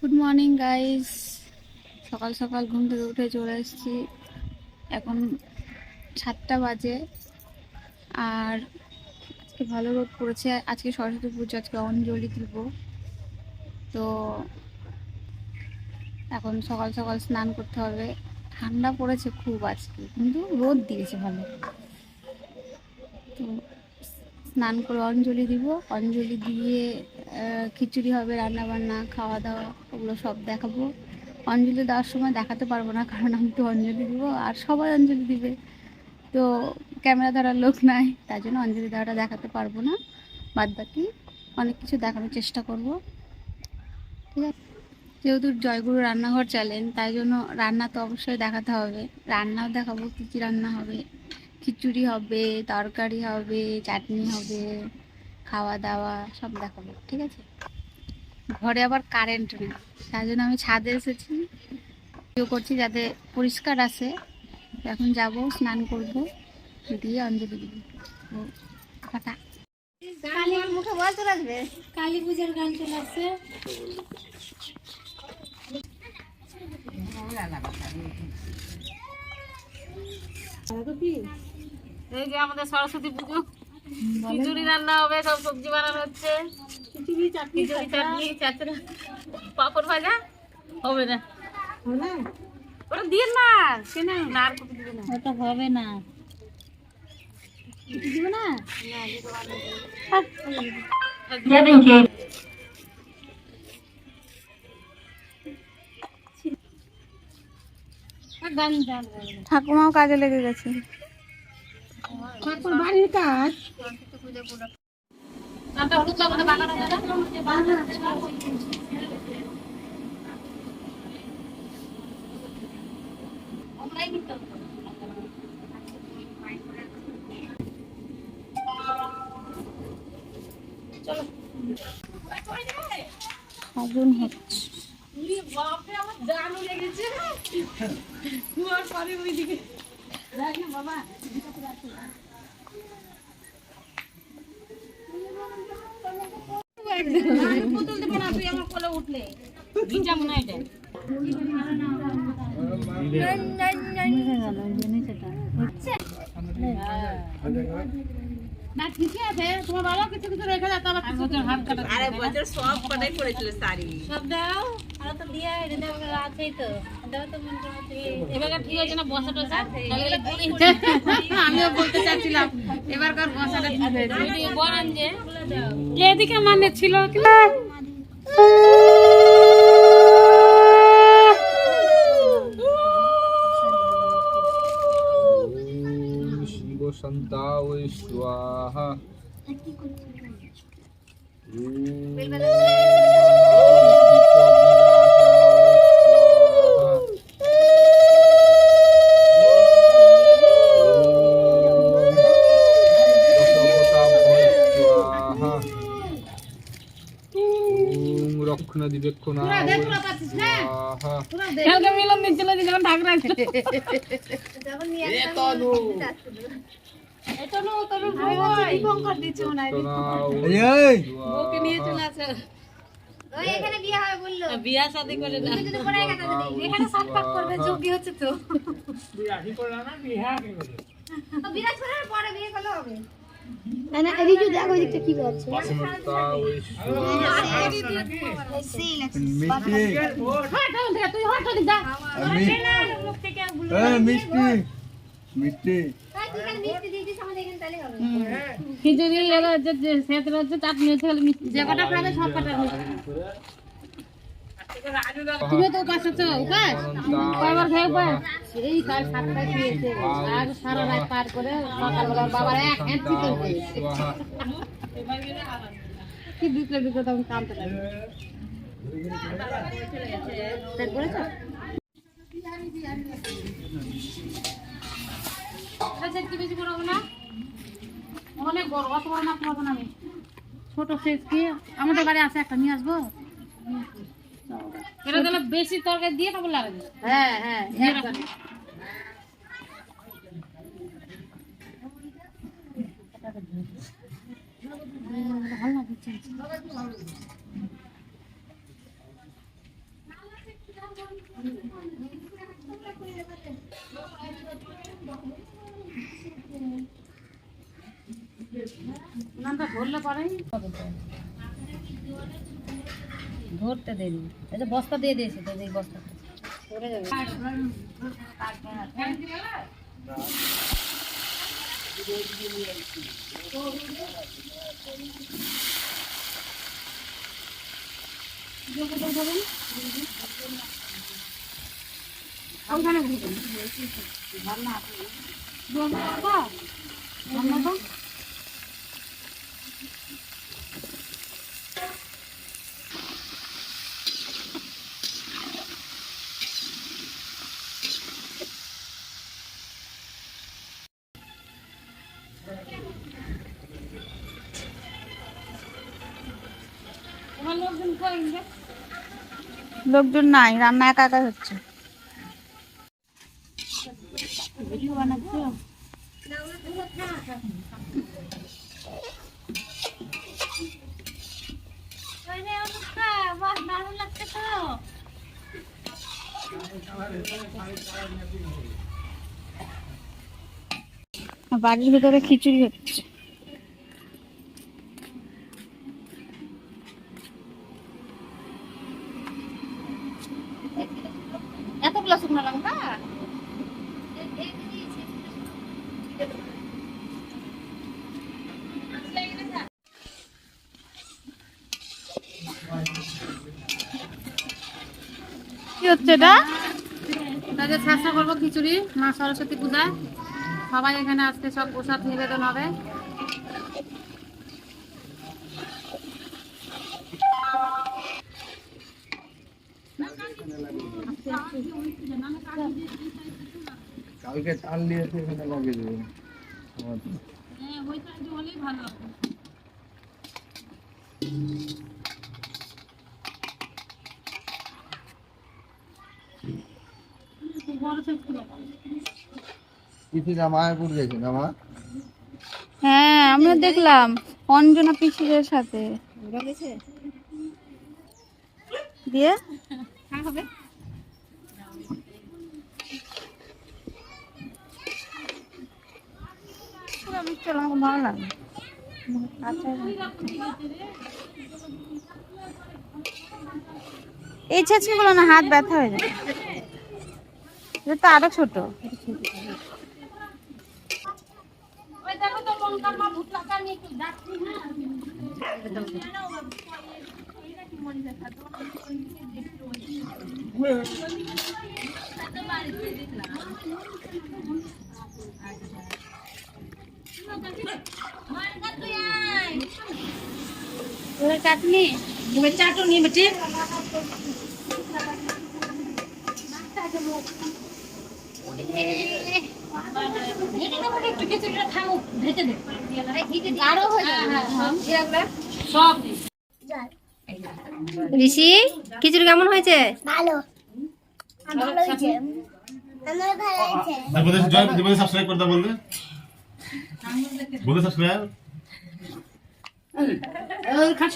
Good morning guys. সকাল সকাল ঘুম থেকে উঠে চলে এসেছি। এখন 7টা বাজে। আর আজকে ভালো রোদ পড়েছে। আজকে সরস্বতী পুজো, আজকে অঞ্জলি দিব। তো এখন সকাল সকাল স্নান করতে হবে। ঠান্ডা পড়েছে খুব আজকে, কিন্তু রোদ দিয়েছে ভালো। তো স্নান করে অঞ্জলি দিব। অঞ্জলি দিয়ে খিচুড়ি হবে, রান্না বান্না, খাওয়া দাওয়া, ওগুলো সব দেখাবো। অঞ্জলি দেওয়ার সময় দেখাতে পারবো না, কারণ আমি তো অঞ্জলি দিব আর সবাই অঞ্জলি দিবে। তো ক্যামেরা ধরার লোক নাই, তাই জন্য অঞ্জলি দেওয়াটা দেখাতে পারবো না। বাদ বাকি অনেক কিছু দেখানোর চেষ্টা করব, ঠিক আছে। যেহেতু জয়গুরু রান্নাঘর চালেন, তাই জন্য রান্না তো অবশ্যই দেখাতে হবে। রান্নাও দেখাবো, কী কী রান্না হবে। খিচুড়ি হবে, তরকারি হবে, চাটনি হবে, খাওয়া দাওয়া সব দেখাবো, ঠিক আছে। ঘরে আবার কারেন্ট নেই, তাই জন্য আমি ছাদে এসেছি, ভিডিও করছি যাতে পরিষ্কার আসে। এখন যাব, স্নান করব, দিয়ে অঞ্জলি দিব। টাটা। কালীর মুখে বল চলে আসবে। কালী পূজার গান চলে আসছে। এই যে আমাদের সরস্বতী পুজো, খিচুড়ি রান্না হবে, সব সবজি বানানো হচ্ছে, খিচুড়ি চাটনি, চাটনি, পাপড় ভাজা হবে না, ওটা দিয়ে না, কেন না, আর কত দিবে না, ওটা হবে না, দিবে না, ঠাকুমাও কাজে লেগে গেছে। বাড়ির কাজ। সাজুন হচ্ছে। না ঠিকই আছে, তোমার বাবা কিছু কিছু রেখে দাও, আবার কিছু হাত কাটা। আরে বছর সব কটাই পড়েছিল শাড়ি, সব দাও, আর তো দিয়া এটা আছেই তো, দাও তো মন করে। এবার ঠিক আছে না, বসাটা আমিও বলতে চাচ্ছিলাম এবারকার বসাটা ঠিক হয়েছে। বলেন যে এদিকে মানে ছিল কি না, शान्तावै स्वाहा। মিলন দিচ্ছিল যখন ঠাকুর আছে। বিয়া শাদী করে না, এখানে সব পাক করবে, যোগ্য হচ্ছে তো। না এদিকে দেখো, এদিকটা কি বলছে। খিচুড়ি চাটনি যে কটা খাবে সব কটা। তুমি তো উপাস আছো, উপাস কয়বার খেয়ে উপাস? এই কাল 7টায় খেয়েছে, আর সারা রাত পার করে সকালবেলা বাবার এক হ্যান্ড চিকেন খেয়েছে। কি বিক্রে বিক্রে তখন কামতে লাগে। কি বেশি বড় হবে না, অনেক বড়, অত বড় মাছ পাবো না আমি, ছোট সাইজ কি আমাদের বাড়ি আছে একটা, নিয়ে আসবো। এটা তাহলে বেশি তরকারি দিয়ে খাবো লাগবে। হ্যাঁ হ্যাঁ, ভালো লাগছে। নামটা ধরলে পরে ধরতে দেরি, এই যে বস্তা দিয়ে দিয়েছে তো, এই বস্তা পড়ে যাবে। লোকজন নাই, রান্না একা একা হচ্ছে। ভিডিও বানাচ্ছো? দারুণ লাগছে তো। বাড়ির ভিতরে খিচুড়ি হচ্ছে। এতগুলো শুকনো লঙ্কা কি হচ্ছে এটা? তাকে চেষ্টা করবো খিচুড়ি, মা সরস্বতী পূজা, সবাই এখানে আজকে সব প্রসাদ নিবেদন হবে। কালকে চাল নিয়েছে, এখানে লাগিয়ে দেবেন। হলেই ভালো। পিসিরা মায়াপুর গেছে না মা? হ্যাঁ, আমিও দেখলাম অঞ্জনা পিসিদের সাথে দিয়ে হবে চলো, আমাকে ভালো লাগে। এই ছেঁচকিগুলো না হাত ব্যথা হয়ে যায়, এটা তো আরো ছোট। ওই দেখো তো লঙ্কার মা ভূত লাগা নিয়ে একটু যাচ্ছি না। চাটনি চাটনি বেটি একটু খিচুড়িটা থামো, ঢেকে দে গাঢ় হয়ে যাবে সব। ঋষি, খিচুড়ি কেমন হয়েছে? সাবস্ক্রাইব করতে বলবে, বলবে সাবস্ক্রাইব।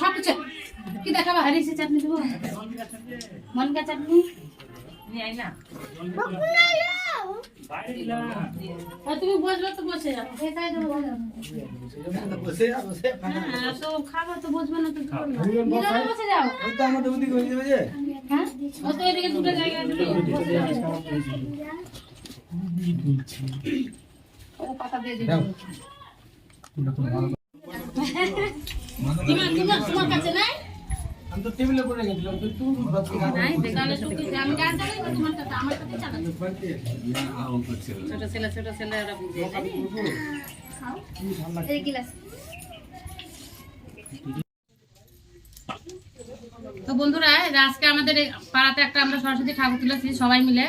সব কিছু কি দেখাবা? হরিষি চাটনি দেবো, মনকা চাটনি। তুমি বসবে তো বসে যাও, তো খাবো তো বসবে না তো বসে যাও। হ্যাঁ, ও তো এদিকে দুটো জায়গা আছে। পাতা দিয়ে দিবো। তোমার কাছে নাই? আমি তো টেবিলে পড়ে গেছিলাম, তো তুই নাই, তাহলে আমি জানতে পারি না তোমার কাছে, আমার কাছে চালাচ্ছি। ছোট ছেলে ওরা বুঝে তাই না? এই গ্লাস। তো বন্ধুরা, আজকে আমাদের এই পাড়াতে একটা আমরা সরস্বতী ঠাকুর তুলেছি সবাই মিলে।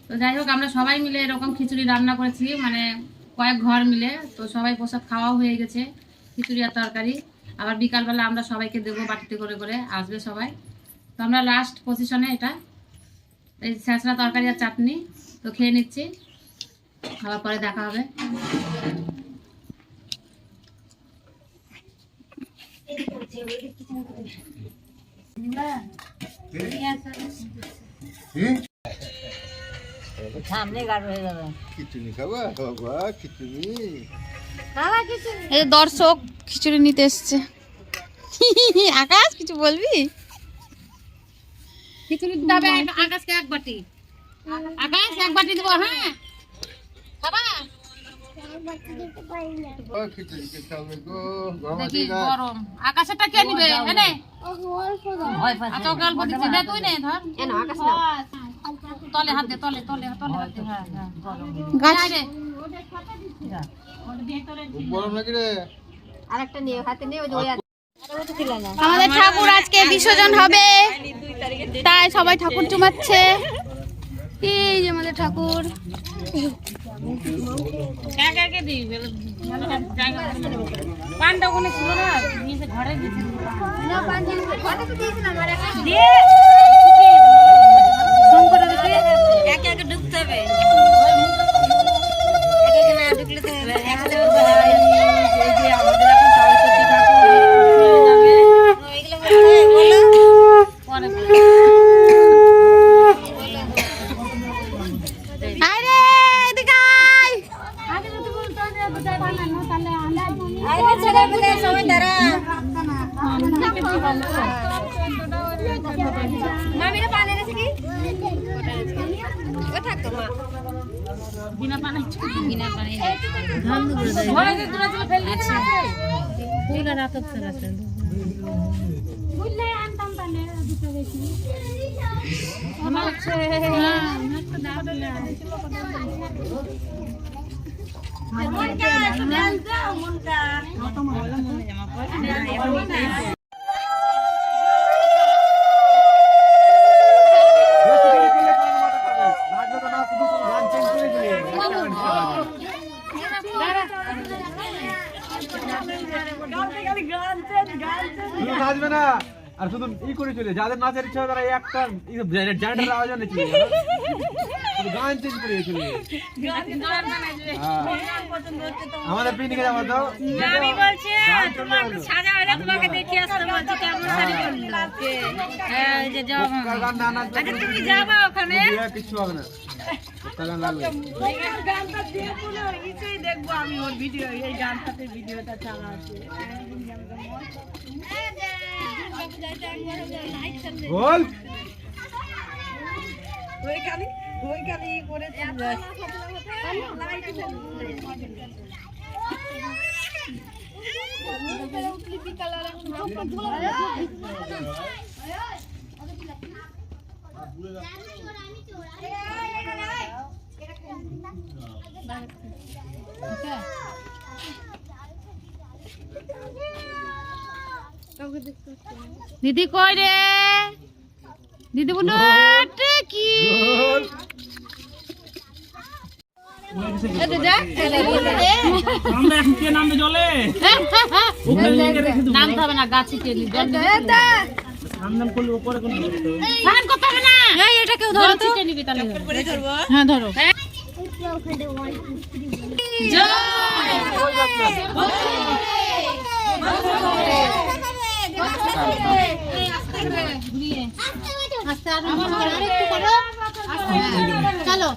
তো যাই হোক, আমরা সবাই মিলে এরকম খিচুড়ি রান্না করেছি, মানে কয়েক ঘর মিলে। তো সবাই প্রসাদ খাওয়াও হয়ে গেছে, খিচুড়ি আর তরকারি। আবার বিকালবেলা আমরা সবাইকে দেবো, বাটিতে করে করে আসবে সবাই। তো আমরা লাস্ট পজিশনে এটা, এই ছেঁচড়া তরকারি আর চাটনি। তো খেয়ে নিচ্ছি, খাওয়ার পরে দেখা হবে। সামনে গাড় হয়ে যাবে খিচুড়ি খাবা বাবা খিচুড়ি এই যে দর্শক খিচুড়ি নিতে এসছে। আকাশ কিছু বলবি? খিচুড়ি দাবে আকাশকে এক বাটি, আকাশ এক বাটি দেবো। হ্যাঁ খাবা? ও খিচুড়ি কে খাবে গো দেখি গরম। আকাশটা কে নিবে? এনে আচ্ছা ওকে অল্প দিচ্ছি, দে তুই নে ধর। তলে হাত দে, তলে তলে তলে হাত দে। হ্যাঁ হ্যাঁ গাছ যাই রে। খুব গরম নাকি রে? আরেকটা নিয়ে হাতে নিয়ে ওই আমাদের ঠাকুর আজকে বিসর্জন হবে, তাই সবাই ঠাকুর চুমাচ্ছে। এই যে আমাদের ঠাকুর। একে একে দিই, জায়গা পানটা ওখানে ছিল না, নিচে ঘরে দিয়েছি। একে একে ঢুকতে হবে। আরে এদিকে আয়। সবাই তারা মামিরা পানি এনেছে কি? ও থাকতো মা বিনা পানি বিনা পানি ঘরে যে দূরে ছিল ফেলে দিয়েছে। বুইলা রাতত চালাতে শুধু নাচবে না আর শুধু ই করে চলে, যাদের নাচের ইচ্ছা হয় তারা এই একটা জানাটার আওয়াজ আনে চলে যাবে। শুধু গান চেঞ্জ করে চলে যাবে। হ্যাঁ। আমাদের পিকনিকে যাবো তো আমি বলছি সাজা হলে তোমাকে দেখে আসতে বলছি কেমন শাড়ি পরলো। হ্যাঁ এই যে যাও গান না নাচবে আচ্ছা তুমি যাবা ওখানে কিছু হবে না। গান লাগবে গানটা দিয়ে বলো কিছুই দেখবো আমি ওর ভিডিও এই গানটাতে ভিডিওটা চালা আছে বল ওইখানে করে দিদি কই রে? দিদি বলো কি নামতে হবে না, গাছে টেলি করতে হবে না। এটা কেউ ধরো তো, নিবি তাহলে হ্যাঁ ধরো। চলো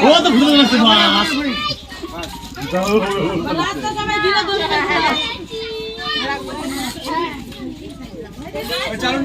ও তো ভুলে গেছে বাস চালুন